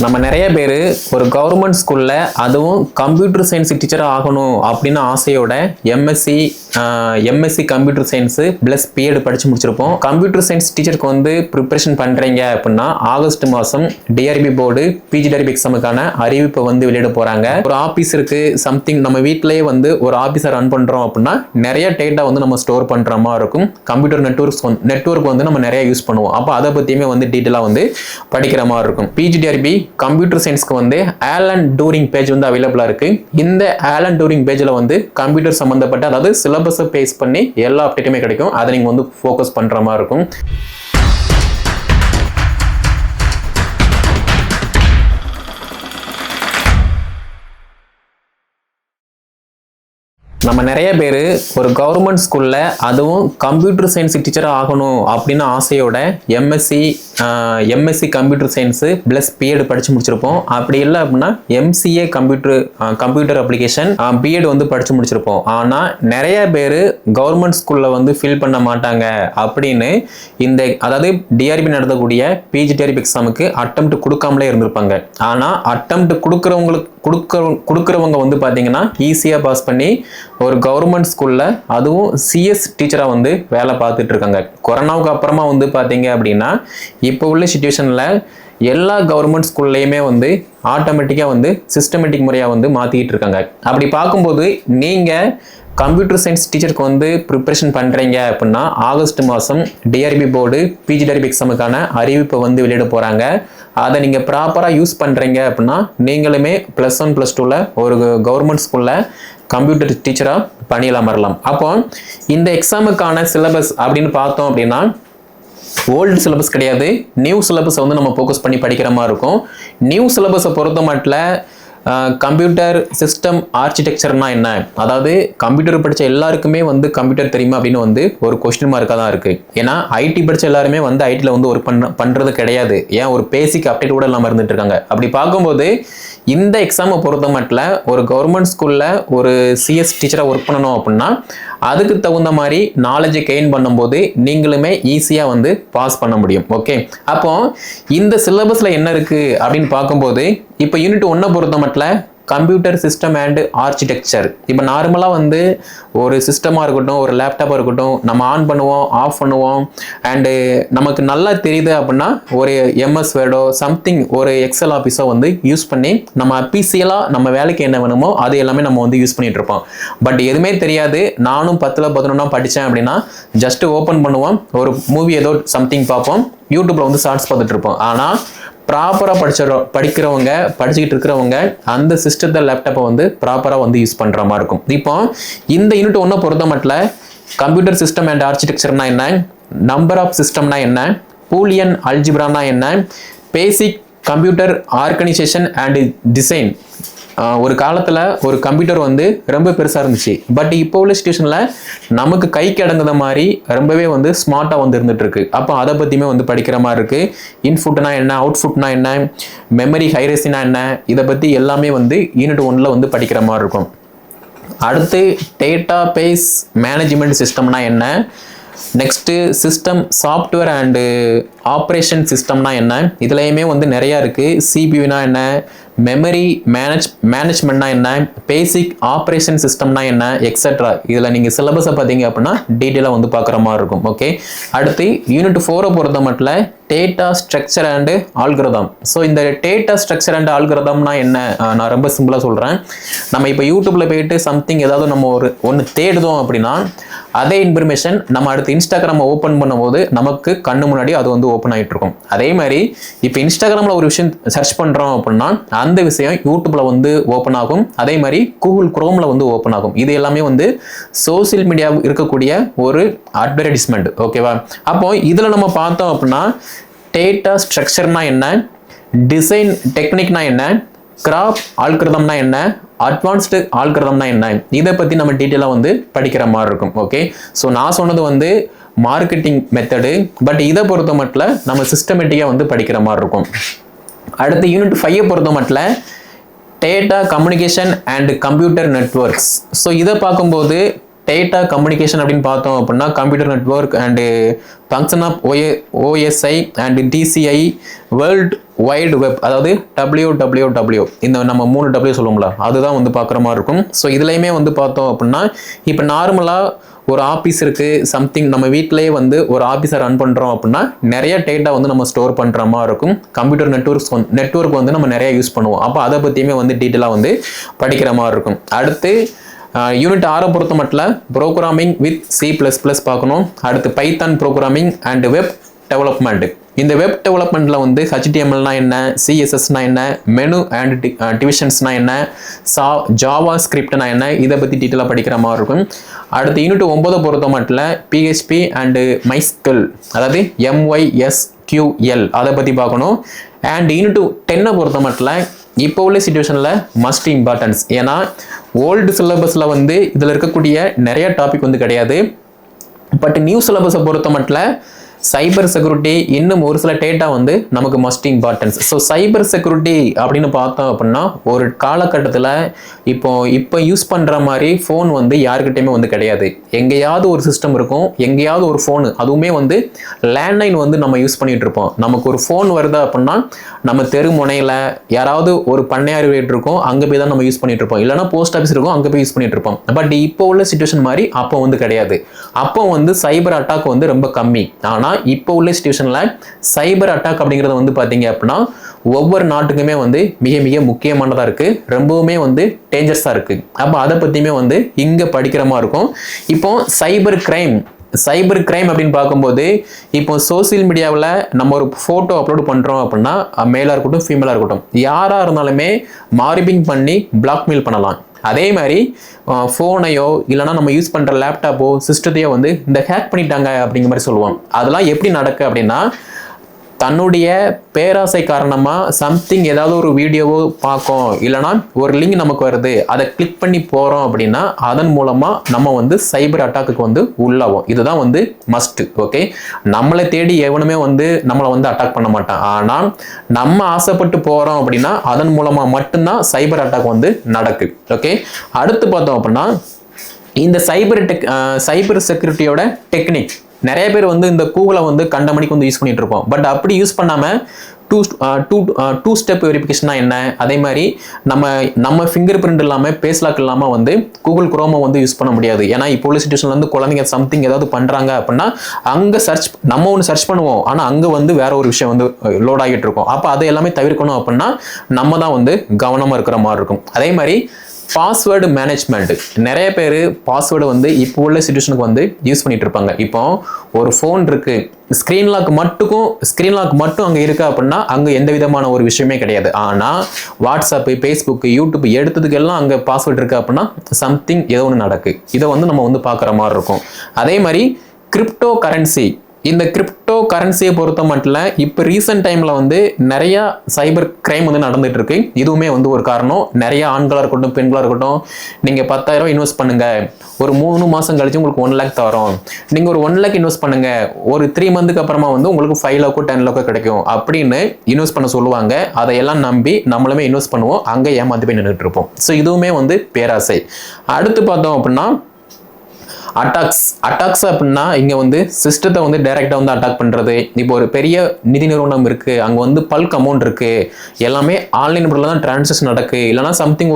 நம்ம நிறைய பேர் ஒரு கவர்மெண்ட் ஸ்கூல்ல அதுவும் கம்ப்யூட்டர் சயின்ஸ் டீச்சராக ஆகணும் அப்படின்னு ஆசையோட MSc computer science plus BEd படிச்சு முடிச்சிருப்போம். கம்ப்யூட்டர் சயின்ஸ் டீச்சருக்கு வந்து ப்ரிப்பரேஷன் பண்றீங்க அப்படின்னா ஆகஸ்ட் மாதம் டிஆர்பி போர்டு பிஜிடிஆர்பி எக்ஸாமுக்கான அறிவிப்பை வந்து வெளியிட போறாங்க. ஒரு ஆபீஸ் இருக்கு, சம்திங் நம்ம வீட்டிலேயே வந்து ஒரு ஆபீஸை ரன் பண்றோம் அப்படின்னா நிறைய டேட்டா வந்து நம்ம ஸ்டோர் பண்ற மாதிரி இருக்கும். கம்ப்யூட்டர் நெட்வொர்க் வந்து நம்ம நிறைய யூஸ் பண்ணுவோம். அப்போ அதை பத்தியுமே வந்து டீட்டெயிலாக வந்து படிக்கிற மாதிரி இருக்கும். பிஜிடிஆர்பி கம்ப்யூட்டர் சயின்ஸ்க்கு வந்து ஆலன் டூரிங் பேஜ் வந்து அவைலபிளா இருக்கு. இந்த ஆலன் டூரிங் பேஜ்ல வந்து கம்ப்யூட்டர் சம்பந்தப்பட்ட அதாவது சிலபஸை பேஸ் பண்ணி எல்லா அப்டேட்டுமே கிடைக்கும். அதை நீங்க வந்து ஃபோக்கஸ் பண்ற மாதிரி இருக்கும். நம்ம நிறைய பேர் ஒரு கவர்மெண்ட் ஸ்கூல்ல அதுவும் கம்ப்யூட்டர் சயின்ஸ் டீச்சராக ஆகணும் அப்படின்னு ஆசையோட MSc computer science plus BEd படிச்சு முடிச்சிருப்போம். அப்படி இல்லை அப்படின்னா எம்சிஏ கம்ப்யூட்டர் அப்ளிகேஷன் பிஎட் வந்து படிச்சு முடிச்சிருப்போம். ஆனால் நிறைய பேர் கவர்மெண்ட் ஸ்கூல்ல வந்து ஃபில் பண்ண மாட்டாங்க அப்படின்னு அதாவது டிஆர்பி நடத்தக்கூடிய பிஜிடிஆர்பி எக்ஸாமுக்கு அட்டெம்ப்ட் கொடுக்காமலே இருந்திருப்பாங்க. ஆனால் அட்டெம்ப்ட் கொடுக்குறவங்க வந்து பார்த்தீங்கன்னா ஈஸியாக பாஸ் பண்ணி ஒரு கவர்மெண்ட் ஸ்கூல்ல அதுவும் சிஎஸ் டீச்சரா வந்து வேலை பார்த்துட்டு இருக்காங்க. கொரோனாவுக்கு அப்புறமா வந்து பாத்தீங்க அப்படின்னா இப்போ உள்ள சிச்சுவேஷன்ல எல்லா கவர்மெண்ட் ஸ்கூல்லையுமே வந்து ஆட்டோமேட்டிக்கா வந்து சிஸ்டமேட்டிக் முறையா வந்து மாத்திக்கிட்டு இருக்காங்க. அப்படி பார்க்கும்போது நீங்க கம்ப்யூட்டர் சயின்ஸ் டீச்சருக்கு வந்து ப்ரிப்பரேஷன் பண்ணுறீங்க அப்படின்னா ஆகஸ்ட் மாதம் டிஆர்பி போர்டு பிஜிடிஆர்பி எக்ஸாமுக்கான அறிவிப்பை வந்து வெளியிட போகிறாங்க. அதை நீங்கள் ப்ராப்பராக யூஸ் பண்ணுறீங்க அப்படின்னா நீங்களுமே +1 +2 ஒரு கவர்மெண்ட் ஸ்கூலில் கம்ப்யூட்டர் டீச்சராக பணியில் அமரலாம். அப்போ இந்த எக்ஸாமுக்கான சிலபஸ் அப்படின்னு பார்த்தோம் அப்படின்னா ஓல்டு சிலபஸ் கிடையாது, நியூ சிலபஸை வந்து நம்ம ஃபோக்கஸ் பண்ணி படிக்கிற மாதிரி இருக்கும். நியூ சிலபஸை பொறுத்த மட்டும் கம்ப்யூட்டர் சிஸ்டம் ஆர்கிடெக்சர்னா என்ன, அதாவது கம்ப்யூட்டர் படித்த எல்லாருக்குமே வந்து கம்ப்யூட்டர் தெரியுமா அப்படின்னு வந்து ஒரு கொஸ்டின் மார்க்காக தான் இருக்குது. ஏன்னா ஐடி படித்த எல்லாருமே வந்து ஐடியில் வந்து ஒர்க் பண்ணுறது கிடையாது. ஏன் ஒரு பேசிக் அப்டேட் கூட இல்லாமல் இருந்துட்டு இருக்காங்க. அப்படி பார்க்கும்போது இந்த எக்ஸாமை பொறுத்த மட்டும் ஒரு கவர்மெண்ட் ஸ்கூலில் ஒரு சிஎஸ் டீச்சராக ஒர்க் பண்ணணும் அப்படின்னா அதுக்கு தகுந்த மாதிரி நாலேஜை கெயின் பண்ணும்போது நீங்களுமே ஈஸியாக வந்து பாஸ் பண்ண முடியும். ஓகே, அப்போ இந்த சிலபஸில் என்ன இருக்குது அப்படின்னு பார்க்கும்போது இப்போ யூனிட் 1 பொறுத்த மட்டும் கம்ப்யூட்டர் சிஸ்டம் அண்ட் ஆர்கிடெக்சர். இப்போ நார்மலாக வந்து ஒரு சிஸ்டமாக இருக்கட்டும் ஒரு லேப்டாப்பாக இருக்கட்டும் நம்ம ஆன் பண்ணுவோம் ஆஃப் பண்ணுவோம் அண்டு நமக்கு நல்லா தெரியுது அப்படின்னா ஒரு எம்எஸ் வேர்டோ சம்திங் ஒரு எக்ஸல் ஆஃபீஸோ வந்து யூஸ் பண்ணி நம்ம அபிஷியலாக நம்ம வேலைக்கு என்ன வேணுமோ அது எல்லாமே நம்ம வந்து யூஸ் பண்ணிட்டு இருப்போம். பட் எதுவுமே தெரியாது, நானும் 10ல் 11 படித்தேன் அப்படின்னா ஜஸ்ட் ஓப்பன் பண்ணுவோம், ஒரு மூவி ஏதோ சம்திங் பார்ப்போம், யூடியூப்ல வந்து ஷார்ட்ஸ் பார்த்துட்டு இருப்போம். ஆனால் ப்ராப்பராக படிச்சுக்கிட்டு இருக்கிறவங்க அந்த சிஸ்டத்தை லேப்டாப்பை வந்து ப்ராப்பராக வந்து யூஸ் பண்ணுற மாதிரி இருக்கும். இப்போ இந்த யூனிட் 1 பொறுத்த மட்டும் கம்ப்யூட்டர் சிஸ்டம் அண்ட் ஆர்கிடெக்சர்னா என்ன, நம்பர் ஆஃப் சிஸ்டம்னா என்ன, பூலியன் அல்ஜிப்ரானா என்ன, basic computer organisation and design. ஒரு காலத்தில் ஒரு கம்ப்யூட்டர் வந்து ரொம்ப பெருசாக இருந்துச்சு, பட் இப்போ உள்ள சிச்சுவேஷனில் நமக்கு கைக்கு அடங்குற மாதிரி ரொம்பவே வந்து ஸ்மார்ட்டாக வந்து இருந்துட்டு இருக்கு. அப்போ அதை பற்றியுமே வந்து படிக்கிற மாதிரி இருக்கு. இன்புட்னா என்ன, அவுட்புட்னா என்ன, மெமரி ஹைரேசினா என்ன, இதை பற்றி எல்லாமே வந்து யூனிட் 1 வந்து படிக்கிற மாதிரி இருக்கும். அடுத்து டேட்டா பேஸ் மேனேஜ்மெண்ட் சிஸ்டம்னா என்ன, next system software and operation சிஸ்டம்னா என்ன, இதுலையுமே வந்து நிறையா இருக்குது. சிபியூனா என்ன, மெமரி மேனேஜ்மெண்ட்னா என்ன, பேசிக் ஆப்ரேஷன் சிஸ்டம்னா என்ன, எக்ஸெட்ரா. இதில் நீங்கள் சிலபஸை பார்த்தீங்க அப்படின்னா டீட்டெயிலாக வந்து பார்க்குற மாதிரி இருக்கும். ஓகே, அடுத்து யூனிட் 4 பொறுத்த மட்டும் data structure and algorithm. So இந்த டேட்டா ஸ்ட்ரக்சர் அண்ட் ஆல்கிரதம்னா என்ன, நான் ரொம்ப சிம்பிளாக சொல்கிறேன். நம்ம இப்போ யூடியூப்பில் போயிட்டு சம்திங் ஏதாவது நம்ம ஒன்று தேடுதோம் அப்படின்னா அதே இன்ஃபர்மேஷன் நம்ம அடுத்து இன்ஸ்டாகிராமை ஓப்பன் பண்ணும்போது நமக்கு கண்ணு முன்னாடி அது வந்து ஓப்பன் ஆகிட்டு இருக்கும். அதே மாதிரி இப்போ இன்ஸ்டாகிராமில் ஒரு விஷயம் சர்ச் பண்ணுறோம் அப்படின்னா அந்த விஷயம் யூடியூப்ல வந்து ஓப்பன் ஆகும், அதே மாதிரி கூகுள் குரோம்ல வந்து ஓப்பன் ஆகும். இது எல்லாமே வந்து சோசியல் மீடியா இருக்கக்கூடிய ஒரு அட்வர்டைஸ்மெண்ட். ஓகேவா, அப்போ இதில் நம்ம பார்த்தோம் அப்படின்னா டேட்டா ஸ்ட்ரக்சர்னா என்ன, டிசைன் டெக்னிக்னா என்ன, கிராப் ஆல்கிரதம்னா என்ன, அட்வான்ஸ்டு ஆல்கிரதம்னா என்ன, இதை பற்றி நம்ம டீட்டெயிலாக வந்து படிக்கிற மாதிரி இருக்கும். ஓகே, ஸோ நான் சொன்னது வந்து மார்க்கெட்டிங் மெத்தடு, பட் இதை பொறுத்த மட்டும் நம்ம சிஸ்டமேட்டிக்காக வந்து படிக்கிற மாதிரி இருக்கும். அடுத்து யூனிட் 5 பொறுத்த மட்டும் data communication and computer networks. So இதை பார்க்கும்போது டேட்டா கம்யூனிகேஷன் அப்படின்னு பார்த்தோம் அப்படின்னா computer network and function of OSI and TCI, world wide web, அதாவது WWW, இந்த நம்ம 3 W சொல்லுவோம்ல, அதுதான் வந்து பார்க்குற மாதிரி இருக்கும். ஸோ இதுலையுமே வந்து பார்த்தோம் அப்படின்னா இப்போ நார்மலாக ஒரு ஆஃபீஸ் இருக்குது, சம்திங் நம்ம வீட்டிலேயே வந்து ஒரு ஆஃபீஸை ரன் பண்ணுறோம் அப்படின்னா நிறைய டேட்டா வந்து நம்ம ஸ்டோர் பண்ணுற மாதிரி இருக்கும். கம்ப்யூட்டர் நெட்வொர்க் வந்து நம்ம நிறைய யூஸ் பண்ணுவோம். அப்போ அதை பற்றியுமே வந்து டீட்டெயிலாக வந்து படிக்கிற மாதிரி இருக்கும். அடுத்து யூனிட் 6 பொறுத்த மட்டும் ப்ரோக்ராமிங் வித் C++ பார்க்கணும். அடுத்து Python programming and web development. இந்த வெப் டெவலப்மெண்ட்டில் வந்து HTMLனா என்ன, CSSனா என்ன, மெனு அண்ட் டிவிஷன்ஸ்னா என்ன, ஜாவா ஸ்கிரிப்ட்னா என்ன, இதை பற்றி டீட்டெயிலாக படிக்கிற மாதிரி இருக்கும். அடுத்து யூனிட் 9 பொறுத்த மட்டும் PHP அண்டு MySQL, அதாவது MySQL, அதை பற்றி பார்க்கணும். அண்ட் யூனிட் 10 பொறுத்த மட்டும் இப்போ உள்ள சிச்சுவேஷனில் மஸ்ட் இம்பார்ட்டன்ஸ். ஏன்னா ஓல்டு சிலபஸில் வந்து இதில் இருக்கக்கூடிய நிறைய டாபிக் வந்து கிடையாது. பட் நியூ சிலபஸை பொறுத்த மட்டும் சைபர் செக்யூரிட்டி இன்னும் ஒரு சில டேட்டா வந்து நமக்கு must importance. So cyber security அப்படின்னு பார்த்தோம் அப்படின்னா ஒரு காலகட்டத்தில் இப்போ யூஸ் பண்ணுற மாதிரி ஃபோன் வந்து யாருக்கிட்டையுமே வந்து கிடையாது. எங்கேயாவது ஒரு சிஸ்டம் இருக்கும், எங்கேயாவது ஒரு ஃபோனு, அதுவுமே வந்து லேண்ட்லைன் வந்து நம்ம யூஸ் பண்ணிகிட்டு இருப்போம். நமக்கு ஒரு ஃபோன் வருது அப்படின்னா நம்ம தெரு முனையில் யாராவது ஒரு பண்ணையார் வீடு இருக்கும், அங்கே போய் தான் நம்ம யூஸ் பண்ணிட்டு இருப்போம். இல்லைனா போஸ்ட் ஆஃபீஸ் இருக்கும், அங்கே போய் யூஸ் பண்ணிட்டு இருப்போம். பட் இப்போ உள்ள சிச்சுவேஷன் மாதிரி அப்போ வந்து கிடையாது. அப்போ வந்து சைபர் அட்டாக் வந்து ரொம்ப கம்மி. ஆனால் இப்போ உள்ள சிச்சுவேஷனில் சைபர் அட்டாக் அப்படிங்கிறது வந்து பார்த்தீங்க அப்படின்னா ஒவ்வொரு நாட்டுக்குமே வந்து மிக மிக முக்கியமானதாக இருக்குது, ரொம்பவுமே வந்து டேஞ்சர்ஸாக இருக்குது. அப்போ அதை பற்றியுமே வந்து இங்கே படிக்கிற மாதிரி இருக்கும். இப்போ சைபர் கிரைம் அப்படின்னு பார்க்கும்போது இப்போ சோசியல் மீடியாவில் நம்ம ஒரு ஃபோட்டோ அப்லோட் பண்ணுறோம் அப்படின்னா மேலாக இருக்கட்டும் ஃபீமேலாக இருக்கட்டும் யாராக இருந்தாலுமே மார்பிங் பண்ணி பிளாக்மெயில் பண்ணலாம். அதே மாதிரி ஃபோனையோ இல்லைனா நம்ம யூஸ் பண்ணுற லேப்டாப்போ சிஸ்டத்தையோ வந்து இந்த ஹேக் பண்ணிட்டாங்க அப்படிங்கிற மாதிரி சொல்லுவோம். அதெல்லாம் எப்படி நடக்கு அப்படின்னா தன்னுடைய பேராசை காரணமாக சம்திங் ஏதாவது ஒரு வீடியோவோ பார்க்கும், இல்லைனா ஒரு லிங்க் நமக்கு வருது, அதை கிளிக் பண்ணி போகிறோம் அப்படின்னா அதன் மூலமாக நம்ம வந்து சைபர் அட்டாக்கு வந்து உள்ளாகும். இதுதான் வந்து மஸ்ட். ஓகே, நம்மளை தேடி எவனுமே வந்து நம்மளை வந்து அட்டாக் பண்ண மாட்டான். ஆனால் நம்ம ஆசைப்பட்டு போகிறோம் அப்படின்னா அதன் மூலமாக மட்டும்தான் சைபர் அட்டாக் வந்து நடக்கு. ஓகே, அடுத்து பார்த்தோம் அப்படின்னா இந்த சைபர் செக்யூரிட்டியோட டெக்னிக் நிறைய பேர் வந்து இந்த கூகுளை வந்து கண்டமணிக்கு வந்து யூஸ் பண்ணிட்டு இருப்போம். பட் அப்படி யூஸ் பண்ணாமல் டூ ஸ்டெப் வெரிஃபிகேஷனா என்ன, அதே மாதிரி நம்ம ஃபிங்கர் பிரிண்ட் இல்லாமல் பேஸ்லாக் இல்லாமல் வந்து கூகுள் குரோமை வந்து யூஸ் பண்ண முடியாது. ஏன்னா இப்போ உள்ள சிச்சுவேஷன்ல வந்து குழந்தைங்க சம்திங் ஏதாவது பண்ணுறாங்க அப்படின்னா அங்கே நம்ம ஒன்று சர்ச் பண்ணுவோம், ஆனால் அங்கே வந்து வேற ஒரு விஷயம் வந்து லோட் ஆகிட்டு இருக்கும். அப்போ அதை எல்லாமே தவிர்க்கணும் அப்படின்னா நம்ம தான் வந்து கவனமாக இருக்கிற மாதிரி இருக்கும். அதே மாதிரி பாஸ்வேர்டு மேனேஜ்மெண்ட், நிறைய பேர் பாஸ்வேர்டு வந்து இப்போ உள்ள சிச்சுவேஷனுக்கு வந்து யூஸ் பண்ணிட்டு இருப்பாங்க. இப்போ ஒரு ஃபோன் இருக்கு, ஸ்க்ரீன் லாக் மட்டும் அங்கே இருக்கு அப்படின்னா அங்கே எந்த விதமான ஒரு விஷயமே கிடையாது. ஆனால் வாட்ஸ்அப்பு, ஃபேஸ்புக், யூடியூப் எடுத்ததுக்கு எல்லாம் அங்கே பாஸ்வேர்டு இருக்கு அப்படின்னா சம்திங் ஏதோ ஒன்று நடக்கு. இதை வந்து நம்ம வந்து பார்க்குற மாதிரி இருக்கும். அதே மாதிரி கிரிப்டோ கரன்சி, இந்த கிரிப்டோ கரன்சியை பொறுத்த மட்டும் இப்போ ரீசெண்ட் டைமில் வந்து நிறையா சைபர் கிரைம் வந்து நடந்துட்டு இருக்கு. இதுவுமே வந்து ஒரு காரணம். நிறைய ஆண்களாக இருக்கட்டும் பெண்களாக இருக்கட்டும், நீங்கள் 10,000 இன்வெஸ்ட் பண்ணுங்க, ஒரு 3 மாதம் கழிச்சு உங்களுக்கு 1 lakh தரும். நீங்கள் ஒரு 1 lakh இன்வெஸ்ட் பண்ணுங்க, ஒரு 3 monthுக்கு அப்புறமா வந்து உங்களுக்கு 5 lakh 10 lakh கிடைக்கும் அப்படின்னு இன்வெஸ்ட் பண்ண சொல்லுவாங்க. அதையெல்லாம் நம்பி நம்மளுமே இன்வெஸ்ட் பண்ணுவோம், அங்கே ஏமாந்து போய் நின்றுட்டு இருப்போம். ஸோ இதுவுமே வந்து பேராசை. அடுத்து பார்த்தோம் அப்படின்னா அட்டாக்ஸ் அப்படின்னா இங்கே வந்து சிஸ்டத்தை வந்து டைரெக்டாக வந்து அட்டாக் பண்ணுறது. இப்போ ஒரு பெரிய நிதி நிறுவனம் இருக்குது, அங்கே வந்து பல்க் அமௌண்ட் இருக்குது, எல்லாமே ஆன்லைன் முறையில் தான் டிரான்சாக்ஷன் நடக்கு, இல்லைனா சம்திங்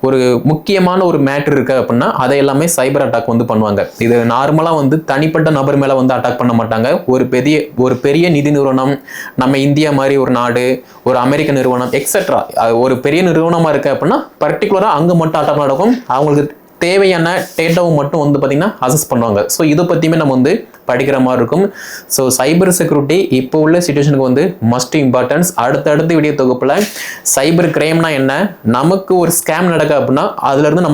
ஒரு முக்கியமான ஒரு மேட்ரு இருக்குது அப்படின்னா அதை எல்லாமே சைபர் அட்டாக் வந்து பண்ணுவாங்க. இது நார்மலாக வந்து தனிப்பட்ட நபர் மேலே வந்து அட்டாக் பண்ண மாட்டாங்க. ஒரு பெரிய நிதி நிறுவனம், நம்ம இந்தியா மாதிரி ஒரு நாடு, ஒரு அமெரிக்க நிறுவனம் எக்ஸெட்ரா, ஒரு பெரிய நிறுவனமாக இருக்குது அப்படின்னா பர்டிகுலராக அங்கே மட்டும் அட்டாக் நடக்கும். அவங்களுக்கு தேவையான டேட்டாவும் மட்டும் வந்து பார்த்தீங்கன்னா அசஸ் பண்ணுவாங்க. ஸோ இதை பற்றியுமே நம்ம வந்து படிக்கிற மாதிரி இருக்கும். ஸோ சைபர் செக்யூரிட்டி இப்போ உள்ள சிச்சுவேஷனுக்கு வந்து மஸ்ட் இம்பார்ட்டன்ஸ். அடுத்த வீடியோ தொகுப்பில் சைபர் கிரைம்னா என்ன, நமக்கு ஒரு ஸ்கேம் நடக்க அப்படின்னா அதுலேருந்து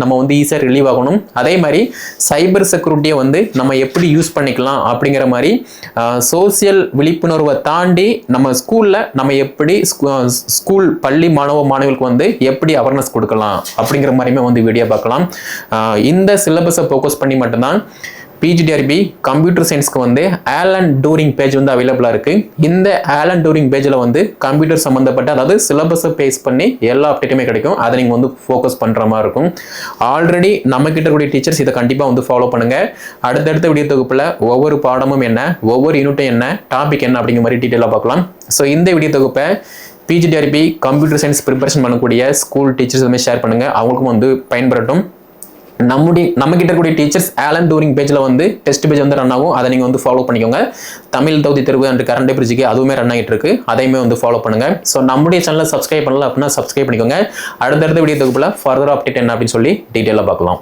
நம்ம வந்து ஈஸியாக ரிலீவ் ஆகணும், அதே மாதிரி சைபர் செக்யூரிட்டியை வந்து நம்ம எப்படி யூஸ் பண்ணிக்கலாம் அப்படிங்கிற மாதிரி சோசியல் விழிப்புணர்வை தாண்டி நம்ம ஸ்கூலில் நம்ம எப்படி ஸ்கூல் பள்ளி மாணவர்களுக்கு வந்து எப்படி அவேர்னஸ் கொடுக்கலாம் அப்படிங்கிற மாதிரியுமே வந்து வீடியோ பார்க்கலாம். இந்த சிலபஸை ஃபோக்கஸ் பண்ணி மட்டும்தான் பிஜிடிஆர்பி கம்ப்யூட்டர் சயின்ஸ்க்கு வந்து ஆலன் டூரிங் பேஜ் வந்து அவைலபிளாக இருக்குது. இந்த ஆலன் டூரிங் பேஜில் வந்து கம்ப்யூட்டர் சம்மந்தப்பட்ட அதாவது சிலபஸை பேஸ் பண்ணி எல்லா அப்டேட்டுமே கிடைக்கும். அதை நீங்கள் வந்து ஃபோக்கஸ் பண்ணுற மாதிரி இருக்கும். ஆல்ரெடி நம்ம கிட்ட இருக்கக்கூடிய டீச்சர்ஸ் இதை கண்டிப்பாக வந்து ஃபாலோ பண்ணுங்கள். அடுத்தடுத்த வீடியோ தொகுப்பில் ஒவ்வொரு பாடமும் என்ன, ஒவ்வொரு யூனிட்டும் என்ன, டாபிக் என்ன அப்படிங்கிற மாதிரி டீட்டெயிலாக பார்க்கலாம். ஸோ இந்த வீடியோ தொகுப்பை பிஜிடிஆர்பி கம்ப்யூட்டர் சயின்ஸ் ப்ரிப்பரேஷன் பண்ணக்கூடிய ஸ்கூல் டீச்சர்ஸ் வந்து ஷேர் பண்ணுங்கள். அவங்களுக்கும் வந்து பயன்படட்டும். நம்ம கிட்ட இருக்கக்கூடிய டீச்சர்ஸ் ஆலன் டூரிங் பேஜில் வந்து டெஸ்ட் பேஜ் வந்து ரன் ஆகும். அதை நீங்கள் வந்து ஃபாலோ பண்ணிக்கோங்க. தமிழ் தகுதி தேர்வு அண்ட் கரண்ட் பேப்பர்ஜிக்கு அதுவுமே ரன் ஆகிட்டு இருக்கு. அதையுமே வந்து ஃபாலோ பண்ணுங்க. ஸோ நம்முடைய சேனலை சப்ஸ்கிரைப் பண்ணல அப்படின்னா சப்ஸ்கிரைப் பண்ணிக்கோங்க. அடுத்தடுத்த வீடியோ தொகுப்பில் ஃபர்தர் அப்டேட் என்ன அப்படின்னு சொல்லி டீட்டெயிலாக பார்க்கலாம்.